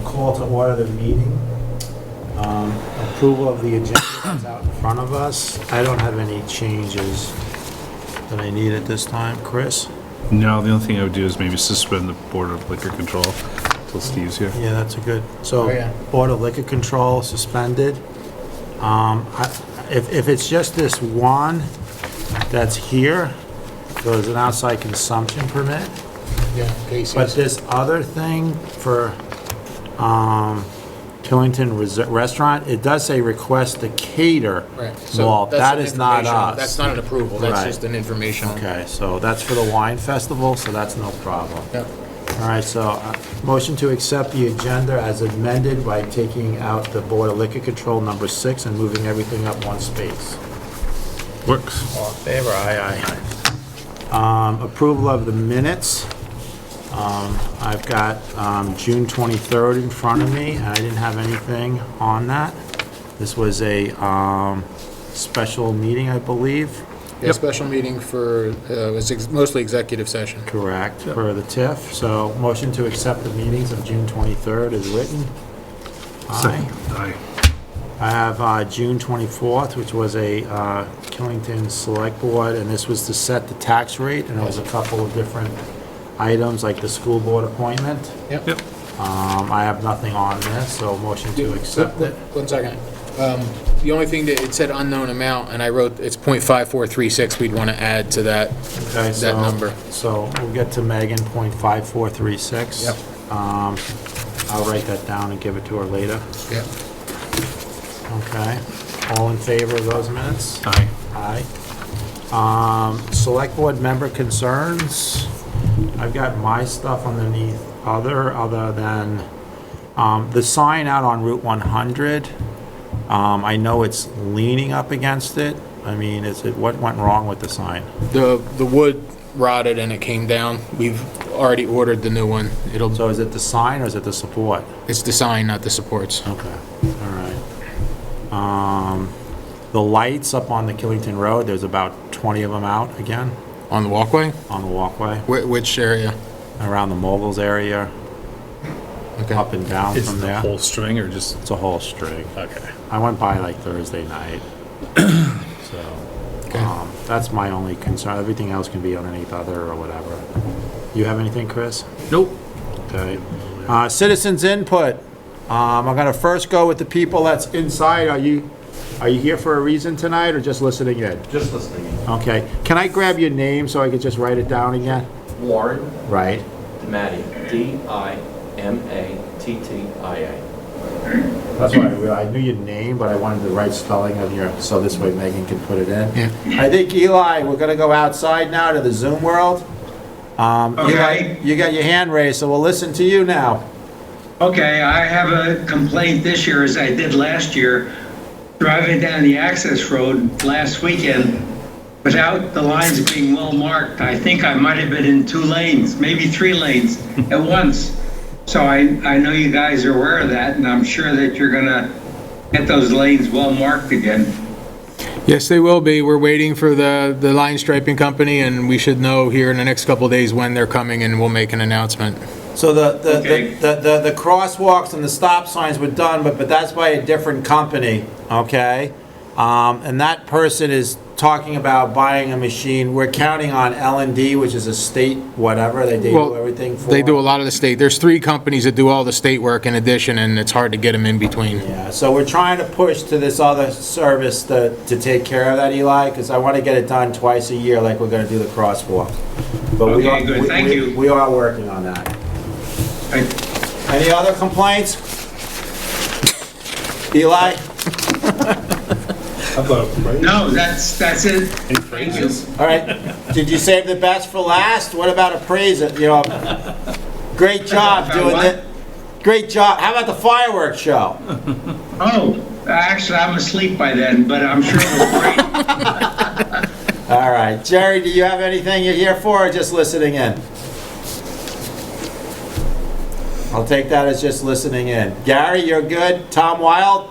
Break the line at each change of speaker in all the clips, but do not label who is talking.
Call to order the meeting. Approval of the agenda is out in front of us. I don't have any changes that I need at this time. Chris?
No, the only thing I would do is maybe suspend the Board of Liquor Control until Steve's here.
Yeah, that's a good, so, Board of Liquor Control suspended. If it's just this one that's here, so there's an outside consumption permit.
Yeah, Casey's.
But this other thing for Killington Restaurant, it does say request to cater
Right. So
malt.
that's
That
an
is not
information-
us.
That's not an approval, that's
Right.
just an information.
Okay, so that's for the wine festival, so that's no problem.
Yep.
All right, so motion to accept the agenda as amended by taking out the Board of Liquor Control number 6 and moving everything up one space.
Works.
All in favor? Aye, aye. Approval of the minutes. I've got June 23rd in front of me, and I didn't have anything on that. This was a special meeting, I believe.
Yeah, special meeting for, it's mostly executive session.
Correct, for the TIF. So motion to accept the meetings of June 23rd is written. Aye.
Second. Aye.
I have June 24th, which was a Killington Select Board, and this was to set the tax rate, and there was a couple of different items, like the school board appointment.
Yep.
Yep.
I have nothing on this, so motion to accept it.
1 second. The only thing that, it said unknown amount, and I wrote, it's .5436, we'd want to add to that,
Okay,
that number.
So we'll get to Megan, .5436.
Yep.
I'll write that down and give it to her later.
Yep.
Okay. All in favor of those minutes?
Aye.
Aye. Select board member concerns. I've got my stuff underneath other than, the sign out on Route 100. I know it's leaning up against it. I mean, what went wrong with the sign?
The wood rotted and it came down. We've already ordered the new one.
So is it the sign or is it the support?
It's the sign, not the supports.
Okay, all right. The lights up on the Killington Road, there's about 20 of them out again
On the walkway?
on the walkway,
Which area?
around the moguls area,
Okay.
up and down
Is
from
the
there.
whole string or just?
It's a whole string.
Okay.
I went by like Thursday night. So,
Okay.
that's my only concern. Everything else can be underneath other or whatever. You have anything, Chris?
Nope.
Okay. Citizens input. I'm gonna first go with the people that's inside. Are you here for a reason tonight or just listening in?
Just listening in.
Okay. Can I grab your name so I could just write it down again?
Warren
Right.
Dimattia, Dimattia.
That's why I knew your name, but I wanted the right spelling of your, so this way Megan can put it in.
Yeah.
I think, Eli, we're gonna go outside now to the Zoom world. Eli, you got your hand raised, so we'll listen to you now.
Okay, I have a complaint this year as I did last year. Driving down the access road last weekend without the lines being well marked, I think I might have been in 2 lanes, maybe 3 lanes at once. So I know you guys are aware of that, and I'm sure that you're gonna get those lanes well marked again.
Yes, they will be. We're waiting for the line striping company, and we should know here in the next couple of days when they're coming, and we'll make an announcement.
So
Okay.
the crosswalks and the stop signs were done, but that's by a different company, okay? And that person is talking about buying a machine. We're counting on L&D, which is a state whatever, they do
Well,
everything for.
They do a lot of the state. There's 3 companies that do all the state work in addition, and it's hard to get them in between.
Yeah, so we're trying to push to this other service to take care of that, Eli, because I want to get it done twice a year like we're going to do the crosswalk. But we
Okay,
are-
good. Thank you.
We are working on that. Any other complaints? Eli?
No, that's it. Thank you.
All right, did you save the best for last? What about appraise it, great job doing it. Great job. How about the fireworks show?
Oh, actually, I'm asleep by then, but I'm sure it was great.
All right, Jerry, do you have anything you're here for or just listening in? I'll take that as just listening in. Gary, you're good? Tom Wild?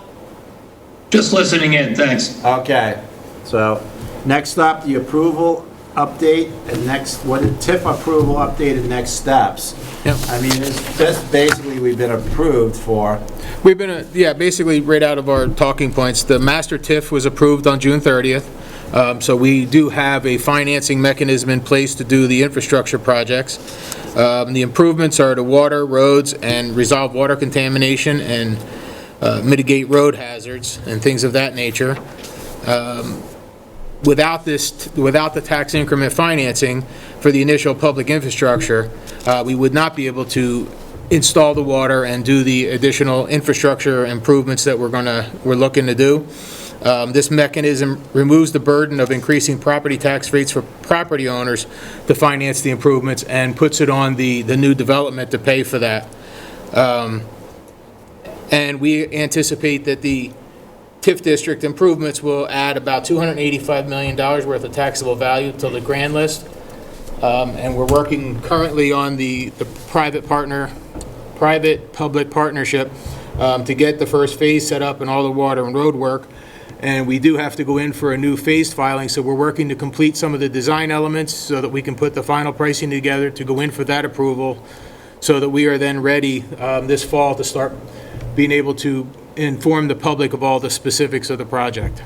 Just listening in, thanks.
Okay, so next up, the approval update and what is TIF approval update and next steps?
Yep.
I mean, it's just basically we've been approved for,
We've been, basically right out of our talking points, the master TIF was approved on June 30th. So we do have a financing mechanism in place to do the infrastructure projects. The improvements are to water, roads, and resolve water contamination and mitigate road hazards and things of that nature. Without the tax increment financing for the initial public infrastructure, we would not be able to install the water and do the additional infrastructure improvements that we're looking to do. This mechanism removes the burden of increasing property tax rates for property owners to finance the improvements and puts it on the new development to pay for that. And we anticipate that the TIF district improvements will add about $285 million worth of taxable value to the grand list. And we're working currently on the private-public partnership to get the first phase set up and all the water and road work. And we do have to go in for a new phased filing, so we're working to complete some of the design elements so that we can put the final pricing together to go in for that approval, so that we are then ready this fall to start being able to inform the public of all the specifics of the project.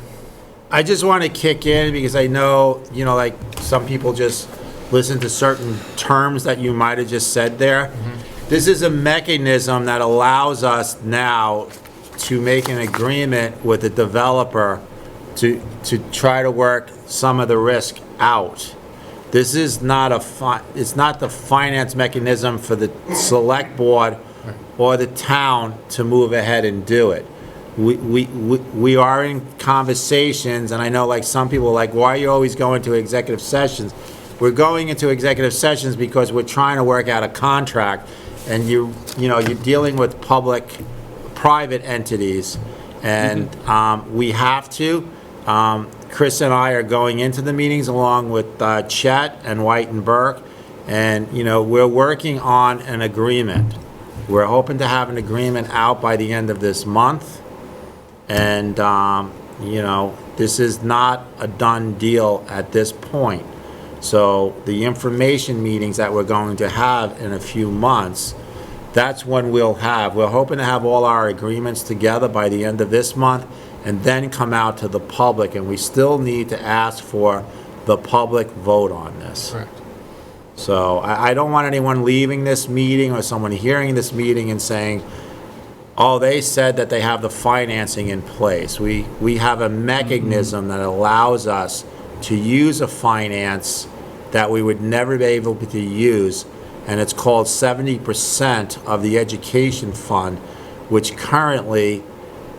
I just want to kick in because I know, like some people just listen to certain terms that you might have just said there. This is a mechanism that allows us now to make an agreement with the developer to try to work some of the risk out. This is not it's not the finance mechanism for the select board or the town to move ahead and do it. We are in conversations, and I know like some people are like, why are you always going to executive sessions? We're going into executive sessions because we're trying to work out a contract, and you're dealing with private entities, and we have to. Chris and I are going into the meetings along with Chet and White and Burke, and we're working on an agreement. We're hoping to have an agreement out by the end of this month, and this is not a done deal at this point. So the information meetings that we're going to have in a few months, that's when we're hoping to have all our agreements together by the end of this month and then come out to the public, and we still need to ask for the public vote on this.
Correct.
So I don't want anyone leaving this meeting or someone hearing this meeting and saying, oh, they said that they have the financing in place. We have a mechanism that allows us to use a finance that we would never be able to use, and it's called 70% of the education fund, which currently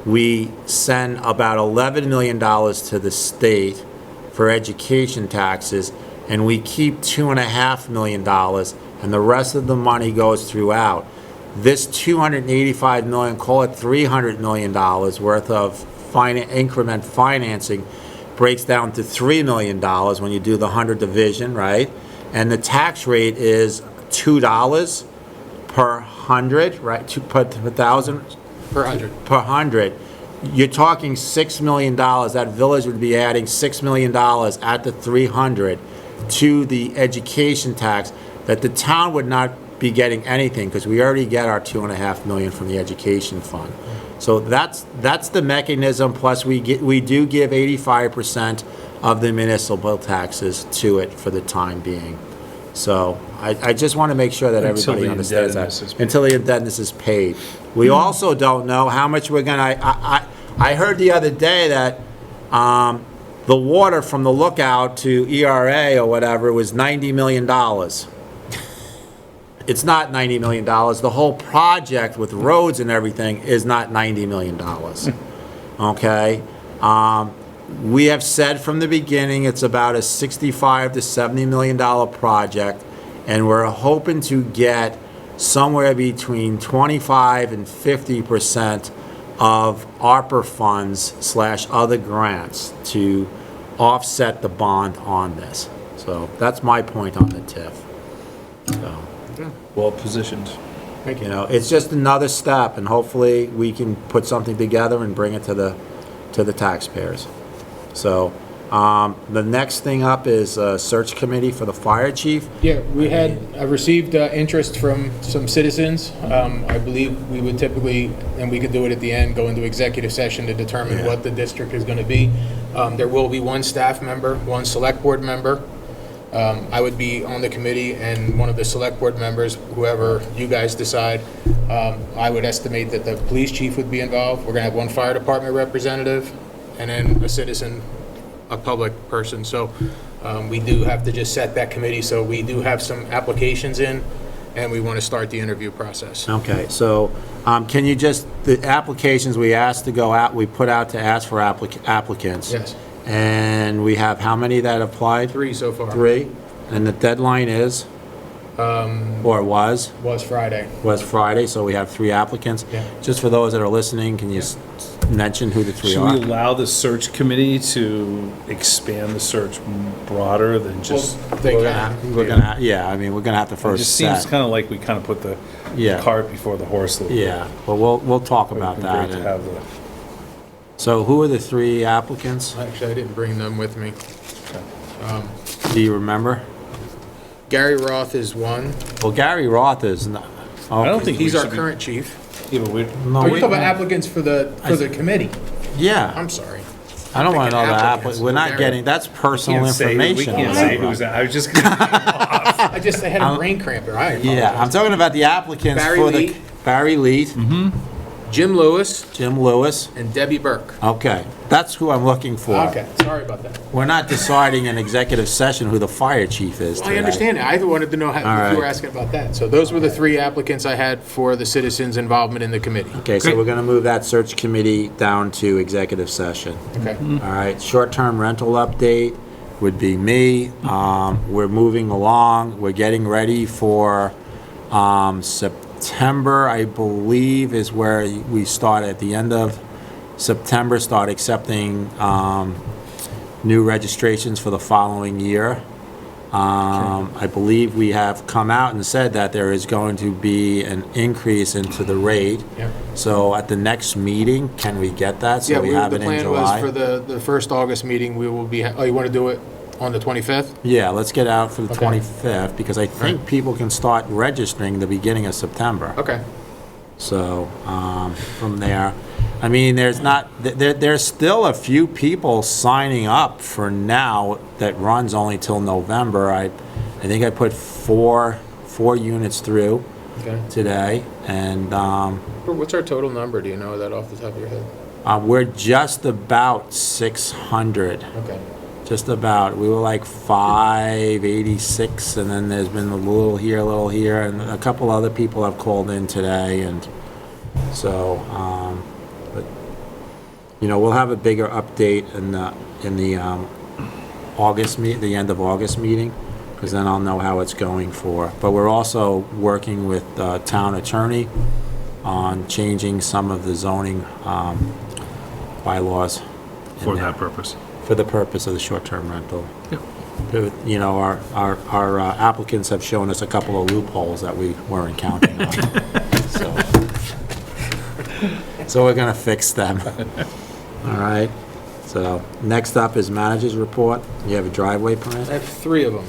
we send about $11 million to the state for education taxes, and we keep $2.5 million, and the rest of the money goes throughout. This $285 million, call it $300 million worth of increment financing, breaks down to $3 million when you do the 100 division, right? And the tax rate is $2 per 100, right? Per 1,000?
Per 100.
Per 100. You're talking $6 million. That village would be adding $6 million at the 300 to the education tax, that the town would not be getting anything because we already get our $2.5 million from the education fund. So that's the mechanism. Plus we do give 85% of the municipal taxes to it for the time being. So I just want to make sure that
Until
everybody
the
understands
indebtedness
that
is paid.
until the indebtedness is paid. We also don't know how much we're gonna. I heard the other day that the water from the lookout to ERA or whatever was $90 million. It's not $90 million. The whole project with roads and everything is not $90 million. Okay? We have said from the beginning it's about a $65 to $70 million project, and we're hoping to get somewhere between 25 and 50% of ARPA funds / other grants to offset the bond on this. So that's my point on the TIF. So.
Well positioned.
It's just another step, and hopefully we can put something together and bring it to the taxpayers. So The next thing up is a search committee for the fire chief.
Yeah, I received interest from some citizens. I believe we would typically, and we could do it at the end, go into executive session to determine what the district is going to be. There will be one staff member, one select board member. I would be on the committee, and one of the select board members, whoever you guys decide, I would estimate that the police chief would be involved. We're going to have one fire department representative, and then a citizen, a public person. So we do have to just set that committee. So we do have some applications in, and we want to start the interview process.
Okay, so can you just, the applications we asked to go out, we put out to ask for applicants?
Yes.
And we have how many that applied?
3 so far.
3? And the deadline is? Or was
Friday.
Friday, so we have 3 applicants.
Yeah.
Just for those that are listening, can you mention who the 3
Should
are?
we allow the search committee to expand the search broader than just?
They
We're
can.
gonna, yeah, I mean, we're gonna have to
It
first
just seems
set.
kind of like we kind of put the
Yeah.
cart before the horse a little bit.
Yeah, but we'll talk about
It'd be
that.
great to have the.
So who are the 3 applicants?
Actually, I didn't bring them with me.
Do you remember?
Gary Roth is one.
Well, Gary Roth is not.
I don't think
He's
we
our
should be-
current chief.
Yeah, but we.
No,
Oh, you're
we-
talking about applicants for the committee?
Yeah,
I'm sorry.
I don't want to know
thinking
the
applicants.
applicant. We're not
Gary.
getting, that's personal
Can't say, we
information.
can't say who's, I was just gonna.
I had a brain cramp there. I apologize.
Yeah, I'm talking about the applicants
Barry
for the.
Lee.
Barry Lee,
Jim Lewis
Jim Lewis.
and Debbie Burke.
Okay, that's who I'm looking for.
Okay, sorry about that.
We're not deciding in executive session who the fire chief is
I
today.
understand that. I wanted to know how,
All
if you were
right.
asking about that. So those were the 3 applicants I had for the citizens' involvement in the committee.
Okay, so we're gonna move that search committee down to executive session.
Okay.
All right, short-term rental update would be me. We're moving along. We're getting ready for September, I believe, is where we start at the end of September, start accepting new registrations for the following year. I believe we have come out and said that there is going to be an increase into the rate.
Yep.
So at the next meeting, can we get that? So
Yeah,
we have
the
it in
plan was
July?
for the first August meeting, we will be, oh, you want to do it on the 25th?
Yeah, let's get out for the
Okay.
25th, because I think people can start registering the beginning of September.
Okay.
So, from there, I mean, there's still a few people signing up for now that runs only till November. I think I put four units through
Okay.
today, and,
What's our total number? Do you know that off the top of your head?
we're just about 600.
Okay.
Just about. We were like 586, and then there's been a little here, and a couple other people have called in today, and so, but, we'll have a bigger update in the August the end of August meeting, because then I'll know how it's going for. But we're also working with the town attorney on changing some of the zoning, bylaws. in
For
there.
that purpose.
For the purpose of the short-term rental.
Yep.
Our applicants have shown us a couple of loopholes that we weren't counting on. So we're gonna fix them. All right, so next up is manager's report. You have a driveway
I
permit?
have 3 of them.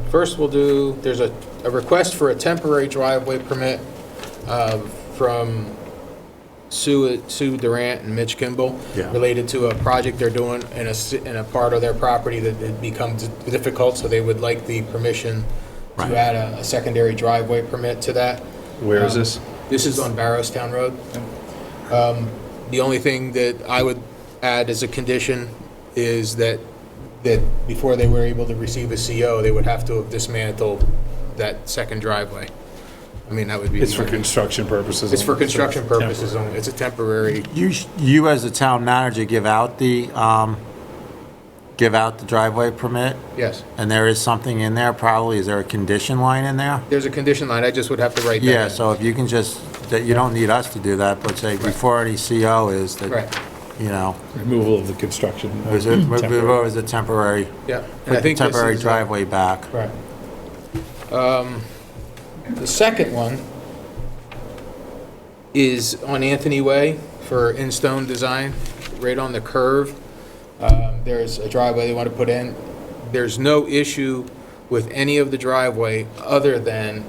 First, there's a request for a temporary driveway permit from Sue Durant and Mitch Kimball,
Yeah.
related to a project they're doing in a part of their property that it becomes difficult, so they would like the permission
Right.
to add a secondary driveway permit to that.
Where is this?
This is on Barrowstown Road. The only thing that I would add as a condition is that before they were able to receive a CO, they would have to have dismantled that second driveway. I mean, that would be.
It's for construction purposes.
It's for
only, so
construction purposes
temporary.
only. It's a temporary,
You as the town manager give out the driveway permit?
yes.
And there is something in there probably, is there a condition line in there?
There's a condition line, I just would have to write that in.
Yeah, so if you can just, that you don't need us to do that, but say before any CO is that,
Right,
Removal of the construction.
is it,
Temporary.
is it temporary?
yeah. And
Put
I
the
think this
temporary
is,
driveway back.
Right. The second one is on Anthony Way for in-stone design. right on the curve. There's a driveway they want to put in. There's no issue with any of the driveway other than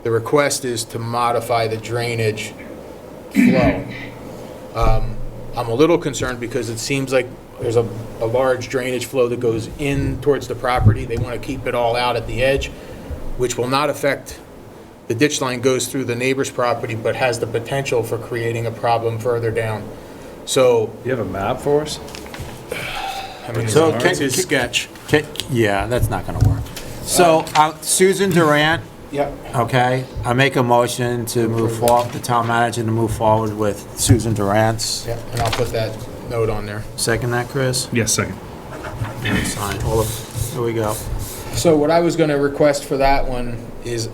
the request is to modify the drainage flow. I'm a little concerned because it seems like there's a large drainage flow that goes in towards the property. They want to keep it all out at the edge, which will not affect, the ditch line goes through the neighbor's property, but has the potential for creating a problem further down. So,
You have a map for us?
I mean,
So
it's his sketch.
Yeah, that's not gonna work. So, Susan Durant,
Yep.
okay, I make a motion to move forward, the town manager to move forward with Susan Durant's.
Yep, and I'll put that note on there.
Second that, Chris?
Yes, second.
Sign, here we go.
So what I was gonna request for that one is,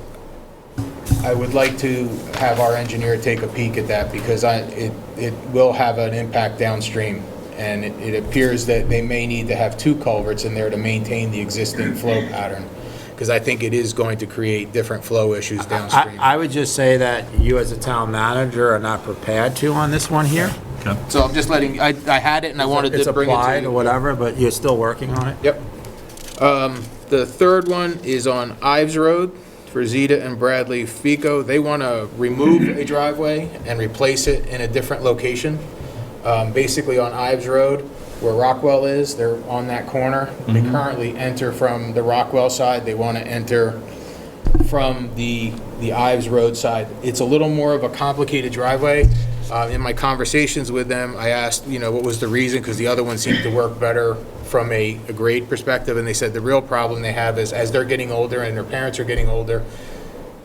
I would like to have our engineer take a peek at that, because it will have an impact downstream. And it appears that they may need to have 2 culverts in there to maintain the existing flow pattern, because I think it is going to create different flow issues downstream.
I would just say that you as a town manager are not prepared to on this one here.
So I'm just letting, I had it and I wanted
It's
to bring it to
applied or
you.
whatever, but you're still working on it?
Yep. The third one is on Ives Road for Zeta and Bradley Fico. They want to remove a driveway and replace it in a different location. Basically on Ives Road, where Rockwell is, they're on that corner. They currently enter from the Rockwell side. They want to enter from the Ives Road side. It's a little more of a complicated driveway. In my conversations with them, I asked, what was the reason, because the other one seemed to work better from a grade perspective, and they said the real problem they have is as they're getting older and their parents are getting older,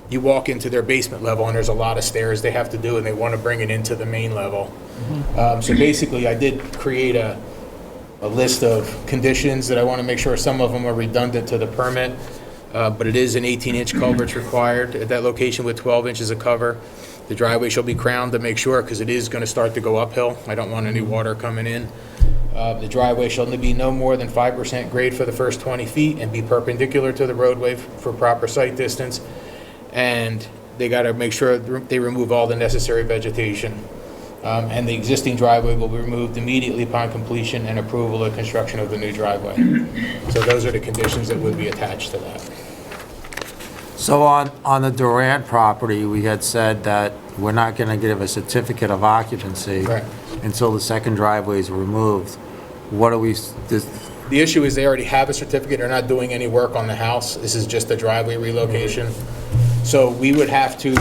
you walk into their basement level and there's a lot of stairs they have to do, and they want to bring it into the main level. So basically, I did create a list of conditions that I want to make sure some of them are redundant to the permit, but it is an 18-inch culvert required at that location with 12 inches of cover. The driveway shall be crowned to make sure, because it is going to start to go uphill. I don't want any water coming in. The driveway shall be no more than 5% grade for the first 20 feet and be perpendicular to the roadway for proper sight distance. And they got to make sure they remove all the necessary vegetation. And the existing driveway will be removed immediately upon completion and approval of construction of the new driveway. So those are the conditions that would be attached to that.
So on the Durant property, we had said that we're not gonna give a certificate of occupancy
Correct.
until the second driveway is removed. What are we,
The issue is they already have a certificate, they're not doing any work on the house, this is just a driveway relocation. So we would actually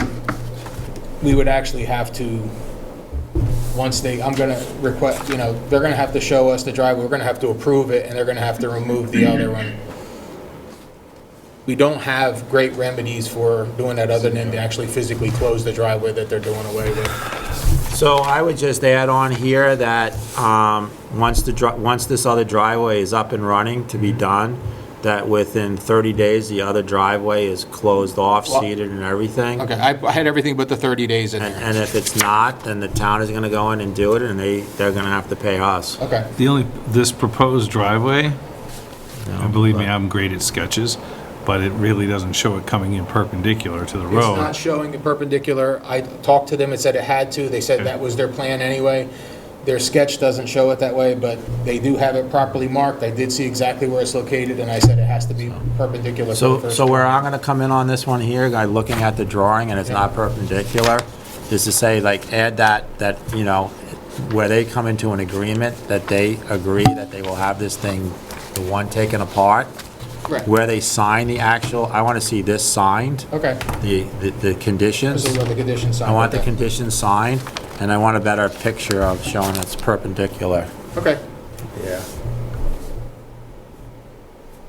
have to, once I'm gonna request, they're gonna have to show us the driveway, we're gonna have to approve it, and they're gonna have to remove the other one. We don't have great remedies for doing that other than to actually physically close the driveway that they're doing away with.
so I would just add on here that, once this other driveway is up and running to be done, that within 30 days, the other driveway is closed off, seeded and everything.
Okay, I had everything but the 30 days in there.
And if it's not, then the town is gonna go in and do it, and they're gonna have to pay us.
Okay,
This proposed driveway, and believe me, I'm great at sketches, but it really doesn't show it coming in perpendicular to the
it's
road.
not showing it perpendicular. I talked to them and said it had to. They said that was their plan anyway. Their sketch doesn't show it that way, but they do have it properly marked. I did see exactly where it's located, and I said it has to be perpendicular to the first.
So where I'm gonna come in on this one here, guy, looking at the drawing and it's not perpendicular, is to say, like, add that, where they come into an agreement, that they agree that they will have this thing, the one taken apart,
Correct.
where they sign the actual, I wanna see this signed,
Okay,
the conditions.
this is what the conditions
I
signed.
want the
Okay.
conditions signed, and I want a better picture of showing it's perpendicular.
Okay,
Yeah.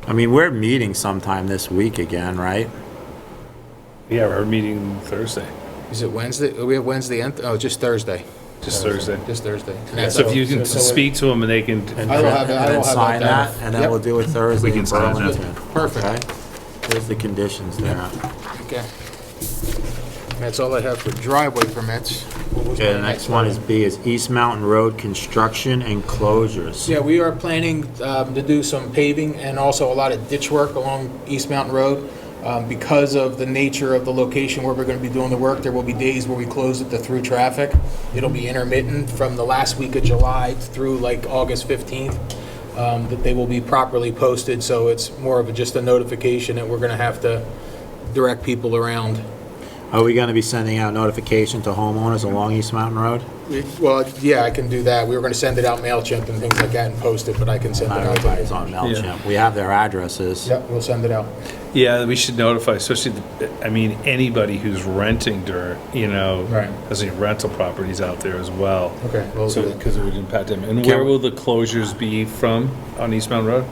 I mean, we're meeting sometime this week again, right?
Yeah, we're meeting Thursday,
is it Wednesday? We have Wednesday and, just Thursday.
just Thursday.
Just Thursday. And
So
that's
if you can
so
speak to them and they can,
And
I will have it- I
and then
will have
sign
that
that,
done.
and then
Yep.
we'll do it Thursday
We can
in
sign that.
Burlington.
Perfect.
Okay? There's the conditions there.
Okay. That's all I have for driveway permits. What was
Okay,
my
the next one is B, is East Mountain Road construction and closures.
Yeah, we are planning to do some paving and also a lot of ditch work along East Mountain Road. Because of the nature of the location where we're going to be doing the work, there will be days where we close it to through traffic. It'll be intermittent from the last week of July through like August 15th, that they will be properly posted, so it's more of just a notification that we're going to have to direct people around.
Are we gonna be sending out notification to homeowners along East Mountain Road?
Well, yeah, I can do that. We were going to send it out MailChimp and things like that and post it, but I can send it
Not
out.
everybody's on MailChimp. We have their addresses.
Yep, we'll send it out.
Yeah, we should notify, especially, anybody who's renting during,
Right.
has any rental properties out there as well.
Okay. Well,
So, because it would impact them. And where will the closures be from on East Mountain Road?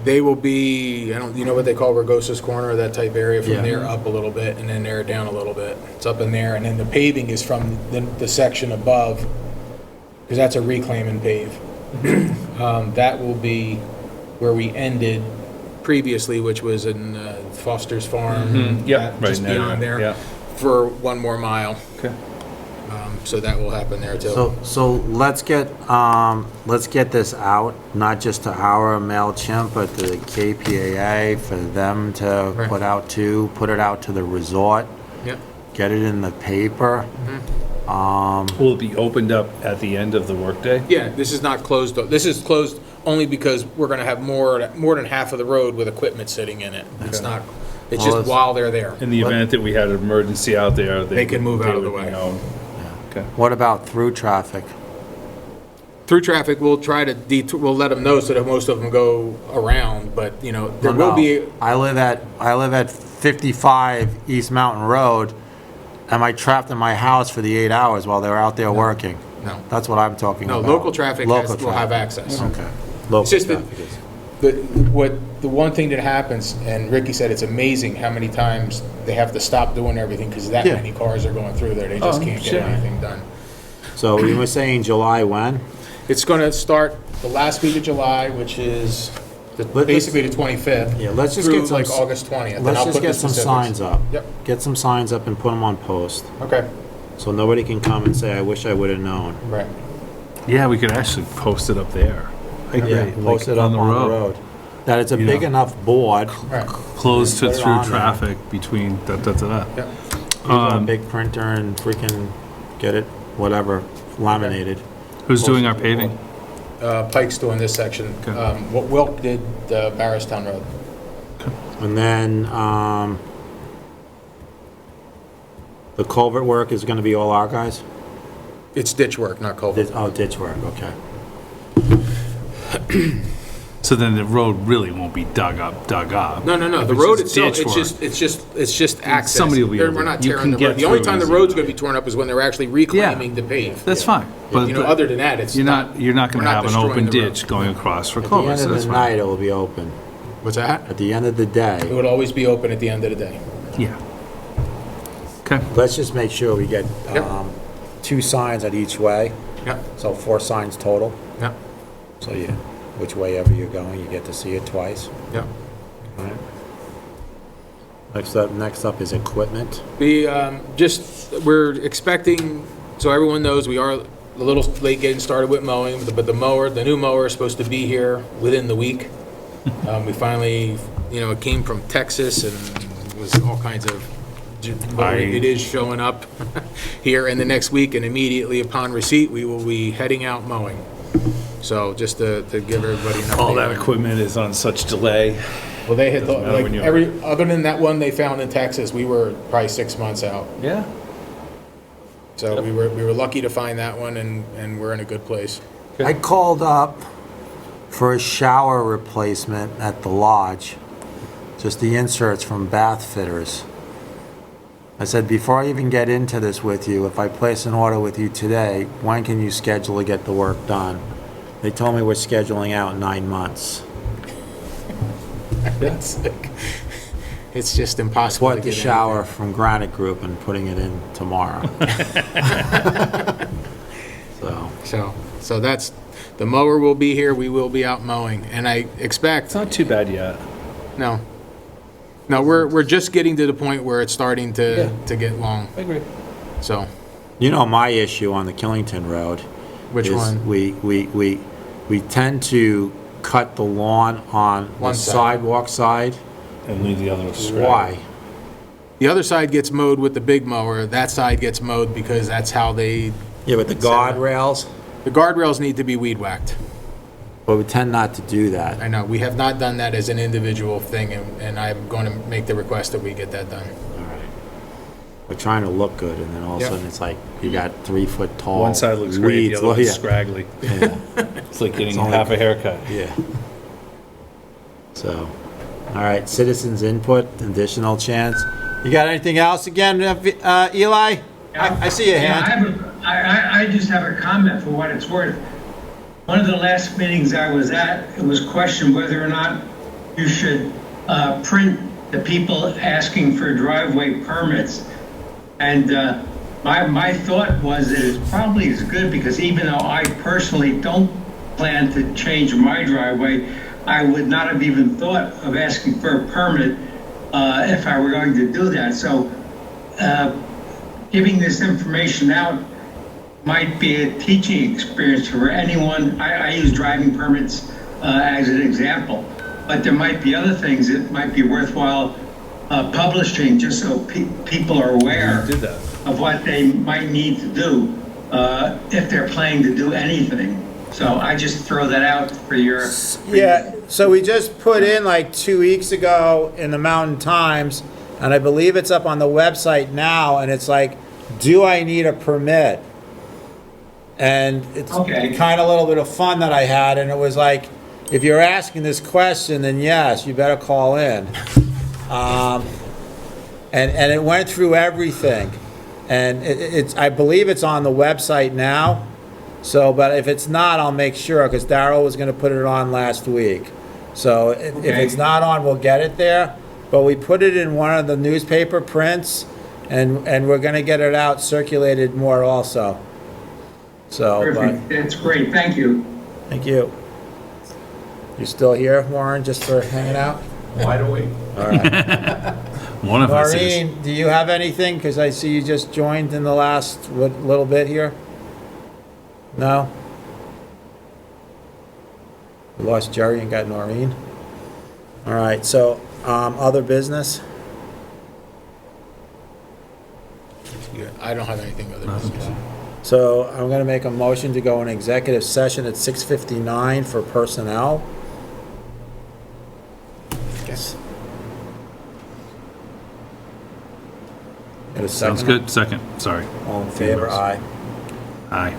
they will be, you know what they call Ragosa's Corner, that type area, from
Yeah.
there up a little bit, and then there down a little bit. It's up in there, and then the paving is from the section above, because that's a reclaim and pave. That will be where we ended previously, which was in Foster's Farm.
Yeah, right
Just
in that
beyond
area,
there,
yeah.
for one more mile.
Okay.
So that will happen there too.
So let's get this out, not just to our MailChimp, but to the KPAA, for them to
Right.
put it out to the resort,
Yep.
get it in the paper.
Will it be opened up at the end of the workday?
Yeah, this is not closed, though. This is closed only because we're gonna have more than half of the road with equipment sitting in it. It's not, it's
Well,
just
it's-
while they're there.
In the event that we had an emergency out there,
They can move out of the
would
way.
know. Okay.
What about through traffic?
Through traffic, we'll try to we'll let them know so that most of them go around, but, there will
No,
be,
I live at 55 East Mountain Road. Am I trapped in my house for the 8 hours while they're out there working?
no,
That's what I'm talking
no,
about.
local traffic
Local
will have
traffic.
access.
Okay. Local
just that-
traffic is.
The one thing that happens, and Ricky said it's amazing how many times they have to stop doing everything because that
Yeah.
many cars are going through there. They just can't
sure.
get anything done.
So you were saying July when?
It's going to start the last week of July, which is basically the 25th.
Yeah, let's just
through
get some
like August 20th. and
Let's
I'll
just
put the
get some
specifics.
signs up.
Yep.
Get some signs up and put them on post,
Okay,
so nobody can come and say, I wish I would have known.
right.
Yeah, we could actually post it up there. I agree.
Post
Like
it up on the road. That it's a
You
big
know.
enough board.
Right.
Closed to
Put it
through
on there.
traffic between da-da-da-da.
Yep.
Use a big printer and freaking get it, whatever, laminated.
Who's doing our
Post it on the
paving?
Pike's doing this section.
Okay.
What Wilk did, Barristown Road.
And then, the culvert work is gonna be all our guys?
It's ditch work, not culvert.
Ditch work, okay.
So then the road really won't be dug up.
No, the
If it's
road
just
itself,
ditch
it's just access.
Somebody will be able
We're
to-
not
you
tearing
can
the road.
get
The only
through
time the
easy.
road's gonna be torn up is when they're actually reclaiming the pave.
That's fine. But
Other than that, it's
you're not
we're
gonna
not
have an
destroying
open
the road.
ditch going across for
At the end
culverts. So
of
that's
the
fine.
night, it will be open.
What's that?
At the end of the
It
day,
would always be open at the end of the day.
Yeah. Okay.
let's just make sure we get,
Yep.
2 signs at each way,
Yep,
so 4 signs total.
yep,
So you, which way ever you're going, you get to see it twice.
yep.
Right. Next up is equipment.
We're expecting, so everyone knows, we are a little late getting started with mowing, but the new mower is supposed to be here within the week. We finally, it came from Texas and was all kinds of, but it is showing up here in the next week, and immediately upon receipt, we will be heading out mowing. So just to give everybody an update.
All that
on-
equipment is on such delay.
Well, they had,
Doesn't matter when you're-
other than that one they found in Texas, we were probably 6 months out.
Yeah.
So we were lucky to find that one, and we're in a good place.
I called up for a shower replacement at the lodge, just the inserts from bath fitters. I said, before I even get into this with you, if I place an order with you today, when can you schedule to get the work done? They told me we're scheduling out 9 months.
It's just impossible to
Bought the
get
shower from Granite Group and putting it in tomorrow. So,
So that's, the mower will be here, we will be out mowing, and I expect,
It's not too bad yet.
no. No, we're just getting to the point where it's starting to get long,
I agree.
so.
you know my issue on the Killington Road.
Which
is
one?
We tend to cut the lawn on the
One side.
sidewalk side
and leave the other scrap.
Why?
The other side gets mowed with the big mower, that side gets mowed because that's how they,
Yeah, but the guardrails,
the guardrails need to be weed whacked.
but we tend not to do that.
I know, we have not done that as an individual thing, and I'm going to make the request that we get that done.
All right. We're trying to look good, and then all of a
Yep.
sudden it's like you got 3 foot tall.
One side looks great, the
weeds.
other
Well,
one's
yeah.
scraggly.
Yeah.
It's like getting
only-
half a haircut.
Yeah. So, all right, citizens input, additional chance. You got anything else again, Eli? I see your hand.
I just have a comment for what it's worth. One of the last meetings I was at, it was questioned whether or not you should print the people asking for driveway permits. And my thought was that it probably is good, because even though I personally don't plan to change my driveway, I would not have even thought of asking for a permit if I were going to do that. So giving this information out might be a teaching experience for anyone. I use driving permits as an example, but there might be other things that might be worthwhile publishing, just so people are aware
Did that.
of what they might need to do if they're planning to do anything. So I just throw that out for your...
Yeah, so we just put in like 2 weeks ago in the Mountain Times, and I believe it's up on the website now, and it's like, do I need a permit? And it's
Okay.
kind of a little bit of fun that I had, and it was like, if you're asking this question, then yes, you better call in. And it went through everything, and it's, I believe it's on the website now. So, but if it's not, I'll make sure, because Darrell was gonna put it on last week. So if
Okay.
it's not on, we'll get it there. But we put it in one of the newspaper prints, and we're gonna get it out circulated more also. So, but,
Perfect, that's great, thank you.
thank you. You still here, Warren, just for hanging out?
Wide awake.
All right.
One of us is.
Maureen, do you have anything? Because I see you just joined in the last little bit here. No? We lost Jerry and got Noreen. All right, so, other business?
I don't have anything other than this.
So I'm gonna make a motion to go in executive session at 6:59 for personnel.
Yes.
Get a
Sounds
second?
good. Second, sorry.
All in favor? Aye.
Aye.